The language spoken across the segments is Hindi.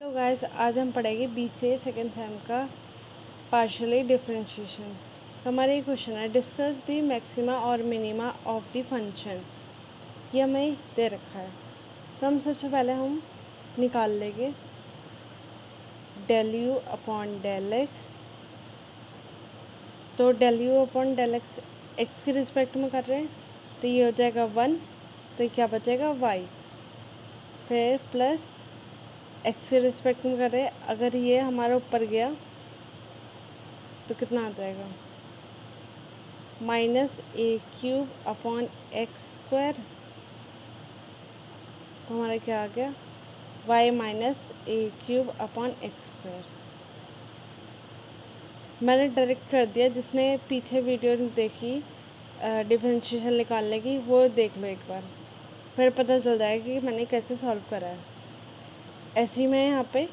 तो गाइस आज हम पढ़ेंगे बीसीए सेकेंड सेम का पार्शियली डिफरेंशिएशन। तो हमारा ये क्वेश्चन है, डिस्कस द मैक्सिमा और मिनिमा ऑफ द फंक्शन। ये हमें दे रखा है, तो हम सबसे पहले हम निकाल लेंगे del you upon del X. तो del you upon del X X के रिस्पेक्ट में कर रहे हैं, तो ये हो जाएगा 1, तो क्या बचेगा y, फिर प्लस एक्स के रिस्पेक्ट में कर रहे हैं, अगर ये हमारा ऊपर गया तो कितना आ जाएगा, -a³ अपॉन एक्स स्क्वायर। तो हमारा क्या आ गया, y -a³ upon x square. मैंने डायरेक्ट कर दिया, जिसने पीछे वीडियो देखी डिफरेंशिएशन निकालने की वो देख लो एक बार, फिर पता चल जाएगा कि मैंने कैसे सॉल्व करा है। ऐसे ही मैं यहाँ पे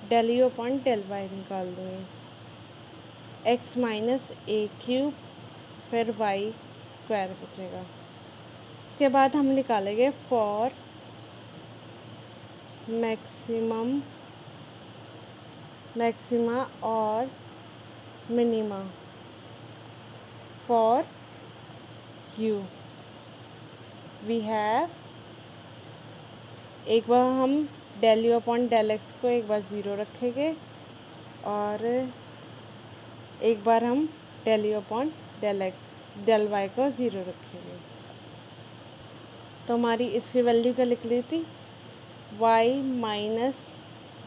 del you upon del y निकाल दूँगी, x -a³ फिर y स्क्वायर बचेगा। उसके बाद हम निकालेंगे फॉर मैक्सिमा और minima for u। We have, एक बार हम del you upon del x को एक बार 0 रखेंगे और एक बार हम del you upon del y को 0 रखेंगे। तो हमारी इसकी वैल्यू क्या लिख ली थी, y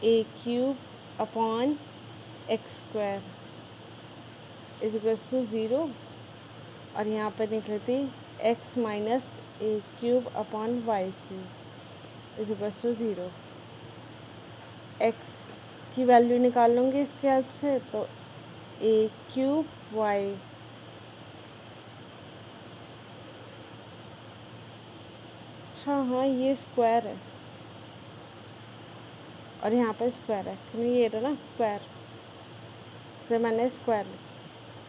-a³ upon x square is equals to 0, और यहाँ पे लिख लेती x -a³ upon y³ is equals to 0। x की वैल्यू निकाल लूँगी इसके हेल्प से, तो a³ y, अच्छा हाँ ये स्क्वायर है और यहाँ पे स्क्वायर है, क्योंकि ये था ना स्क्वायर, इसलिए मैंने स्क्वायर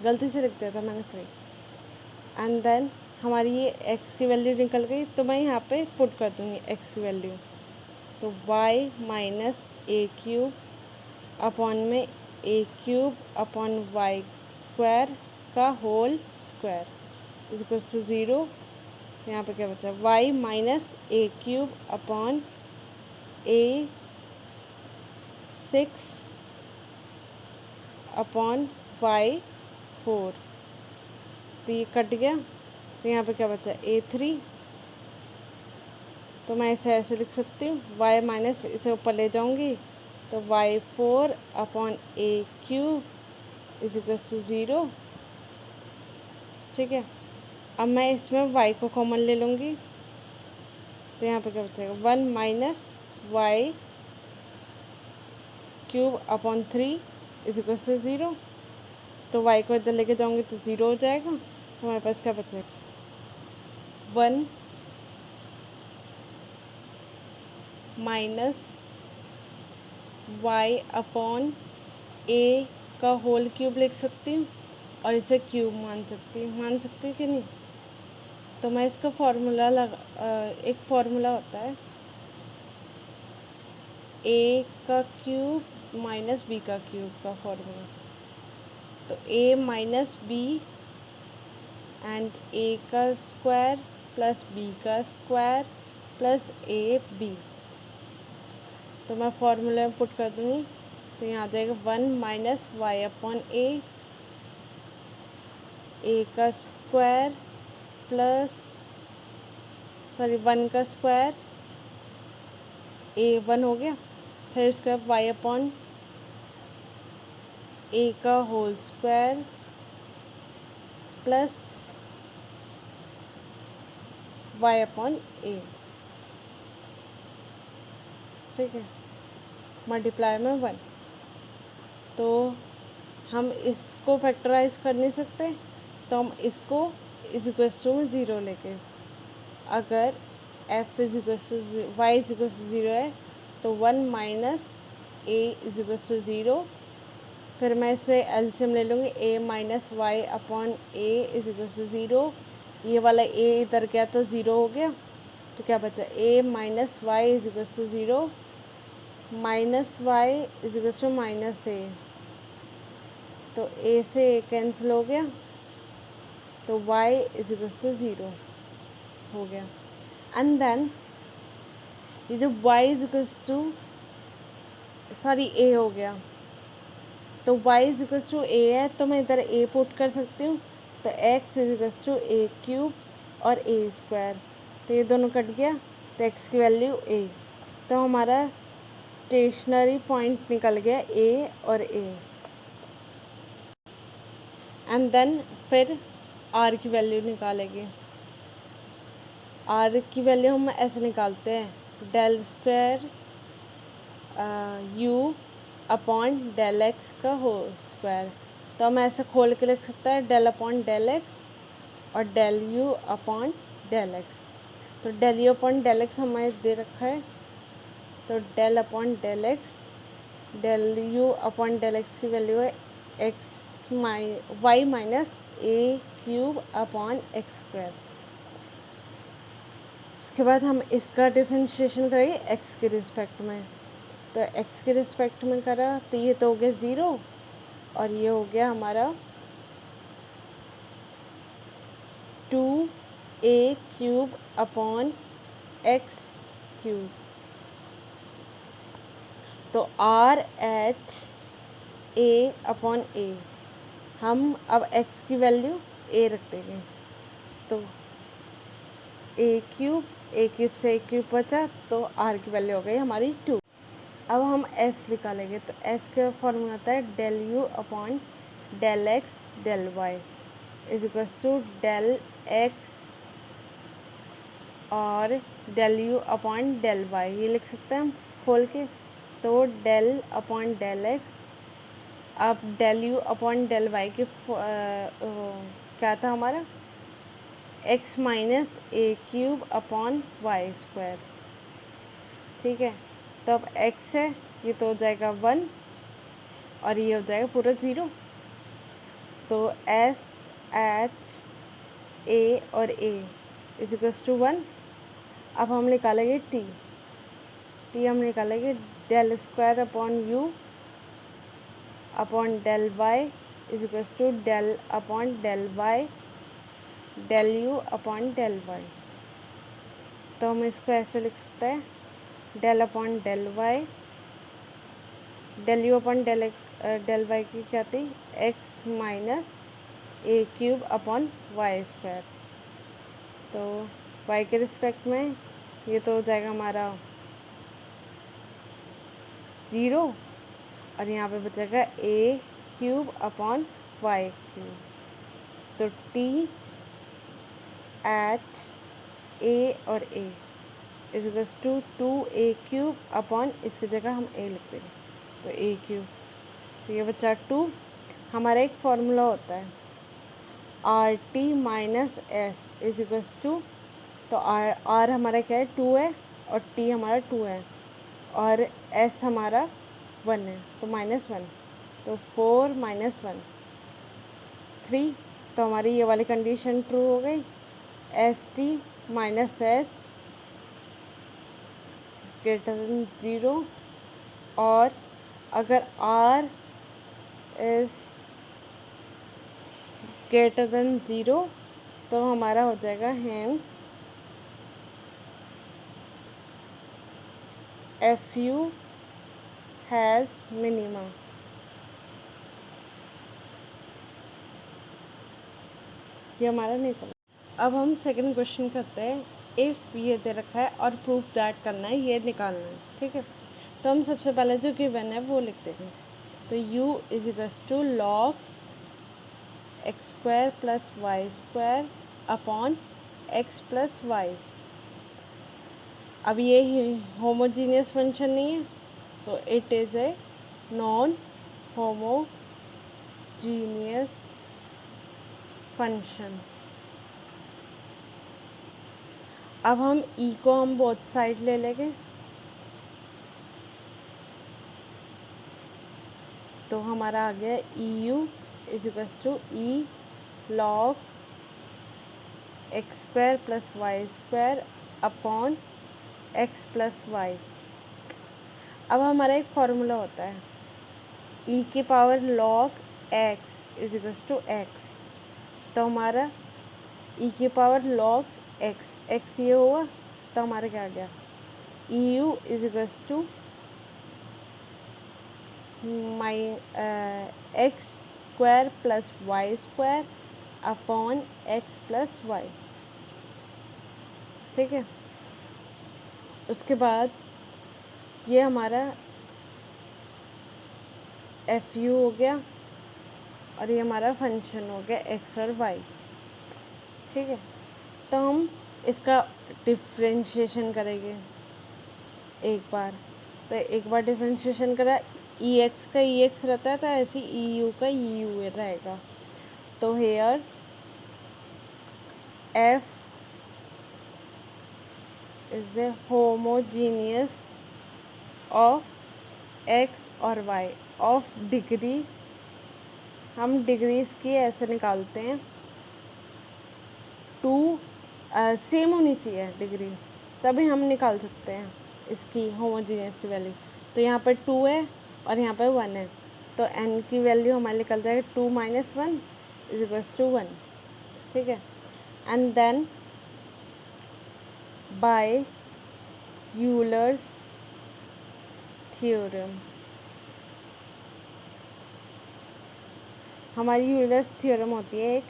गलती से लिख दिया था मैंने 3। एंड देन हमारी ये x की वैल्यू निकल गई, तो मैं यहाँ पे पुट कर दूँगी x की वैल्यू, तो y -a³ अपॉन में a³ अपॉन y स्क्वायर का whole square is equals to 0। यहाँ पे क्या बचा, y -a³ upon a6 upon y4, तो ये कट गया, तो यहाँ पे क्या बचा a3। तो मैं इसे ऐसे लिख सकती हूँ, y माइनस इसे ऊपर ले जाऊँगी तो y4 upon a³ is equals to 0। ठीक है, अब मैं इसमें y को कॉमन ले लूँगी, तो यहाँ पे क्या बचेगा, 1 -y³ upon 3 is equals to 0। तो y को इधर लेके जाऊँगी तो 0 हो जाएगा, तो हमारे पास क्या बचेगा, 1 -y अपॉन a का होल क्यूब लिख सकती हूँ और इसे क्यूब मान सकती हूँ कि नहीं। तो मैं इसका फॉर्मूला एक फार्मूला होता है a का क्यूब माइनस b का क्यूब का फॉर्मूला, तो a minus B and a का स्क्वायर प्लस b का स्क्वायर प्लस ab। तो मैं फॉर्मूला में पुट कर दूँगी, तो यहाँ आ जाएगा 1 -y अपॉन a का स्क्वायर प्लस 1 का स्क्वायर, a1 हो गया, फिर उसके बाद y अपॉन a का whole square plus y upon a। ठीक है, मल्टीप्लाई में 1। तो हम इसको फैक्टराइज कर नहीं सकते, तो हम इसको इज इक्वल्स टू में 0 लेके, अगर f is equals to y is equals to 0 है तो 1 - a इज इक्वल्स टू 0। फिर मैं इसे एलसीएम ले लूँगी, a -y upon a is equals to 0। ये वाला a इधर गया तो 0 हो गया, तो क्या बचा, a -y is equals to 0 minus Y is equal to minus A, तो ए से ए कैंसिल हो गया, तो y इज इक्वल टू 0 हो गया। एंड देन ये जो y is equal to sorry A हो गया, तो y is equal to A है, तो मैं इधर a पुट कर सकती हूँ, तो x is equal to A cube और ए स्क्वायर, तो ये दोनों कट गया, तो x की वैल्यू a, तो हमारा स्टेशनरी पॉइंट निकल गया a और a। एंड देन फिर r की वैल्यू निकालेंगे। r की वैल्यू हम ऐसे निकालते हैं, del square u upon del X का होल स्क्वायर, तो हम ऐसे खोल के लिख सकते हैं डेल अपॉन डेल एक्स और del you upon del X. तो del you upon del X हमें दे रखा है, तो del upon del X, del you upon del X की वैल्यू है Y minus A cube upon x square. उसके बाद हम इसका डिफरेंशिएशन करेंगे एक्स के रिस्पेक्ट में, तो x के रिस्पेक्ट में करा तो ये तो हो गया 0 और ये हो गया हमारा 2a cube upon x cube. तो r H a upon a, हम अब x की वैल्यू a रख देंगे, तो a क्यूब से a क्यूब बचा, तो r की वैल्यू हो गई हमारी 2। अब हम s निकालेंगे, तो s का फॉर्मूला आता है del you upon del X del Y is equal to del X और del you upon del Y, ये लिख सकते हैं हम खोल के, तो डेल अपॉन डेल एक्स, अब del you upon del Y के क्या था हमारा x minus A cube upon Y square, ठीक है। तो अब x है, ये तो हो जाएगा 1 और ये हो जाएगा पूरा 0, तो s एच a और a इज इक्वल टू 1। अब हम निकालेंगे t हम निकालेंगे del square upon u upon del y is equal to del upon del y del u upon del y, तो हम इसको ऐसे लिख सकते हैं del upon del y, del you upon del y की क्या थी x minus A cube upon Y square, तो वाई के रिस्पेक्ट में ये तो हो जाएगा हमारा 0 और यहाँ पे बचेगा A cube upon Y cube, तो टी एट ए और A is equal to 2a cube upon इसकी जगह हम a लिख देंगे, तो a क्यूब, तो ये बचा 2। हमारा एक फॉर्मूला होता है R T minus S is equal to, तो आर हमारा क्या है 2 है और टी हमारा 2 है और एस हमारा 1 है, तो -1, तो 4 - 1 3, तो हमारी ये वाली कंडीशन ट्रू हो गई, S T minus S greater than 0, और अगर r इज ग्रेटर देन 0 तो हमारा हो जाएगा hence F you has minima. ये हमारा निकला। अब हम सेकंड क्वेश्चन करते हैं, इफ़ ये दे रखा है और प्रूफ दैट करना है, ये निकालना है, ठीक है। तो हम सबसे पहले जो गिवन है वो लिखते हैं, तो u is equals to log x square plus y square upon x plus y. अब ये होमोजीनियस फंक्शन नहीं है, तो it is a non homogeneous function. अब हम e को हम बोथ साइड ले लेंगे, तो हमारा आ गया e u is equals to e log x square plus y square upon x plus y. अब हमारा एक फॉर्मूला होता है e की power log x is equals to x. तो हमारा e की पावर log x ये हुआ, तो हमारा क्या आ गया eu is equals to x square plus y square upon x plus y. ठीक है, उसके बाद ये हमारा एफ यू हो गया और ये हमारा फंक्शन हो गया एक्स और वाई। ठीक है, तो हम इसका डिफ्रेंशिएशन करेंगे एक बार। तो एक बार डिफ्रेंशिएशन करा, ई एक्स का ई एक्स रहता है, तो ऐसे ई यू का ई यू रहेगा। तो here f is a homogeneous of x और वाई ऑफ डिग्री, हम डिग्रीज की ऐसे निकालते हैं, 2 सेम होनी चाहिए डिग्री, तभी हम निकाल सकते हैं इसकी होमोजीनियस की वैल्यू। तो यहाँ पर 2 है और यहाँ पर 1 है, तो n की वैल्यू हमारे निकल जाएगा 2 - 1 इज इक्वल्स टू 1। ठीक है, and then by Euler's theorem, हमारी यूलर्स थ्योरम होती है एक,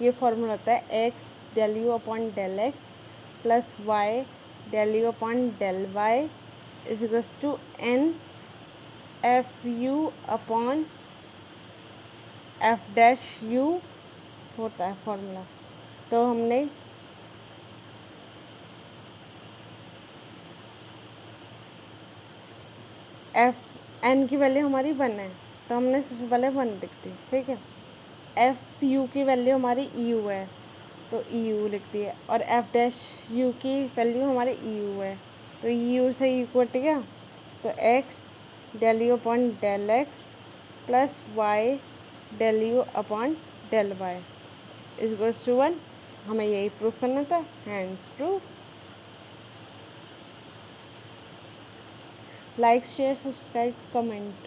ये फॉर्मूला होता है x del u upon del x plus y del u upon del y is equals to n f u upon f dash u होता है फॉर्मूला। तो हमने एफ एन की वैल्यू हमारी 1 है, तो हमने सबसे पहले 1 लिख दी। ठीक है, एफ यू की वैल्यू हमारी ई यू है, तो ई यू लिख दी है, और एफ डैश यू की वैल्यू हमारे ई यू है, तो ई यू से ई को कट गया, तो x del you upon del x plus y del you upon del Y is equals to 1। हमें यही प्रूफ करना था, hence proof. Like share subscribe comment.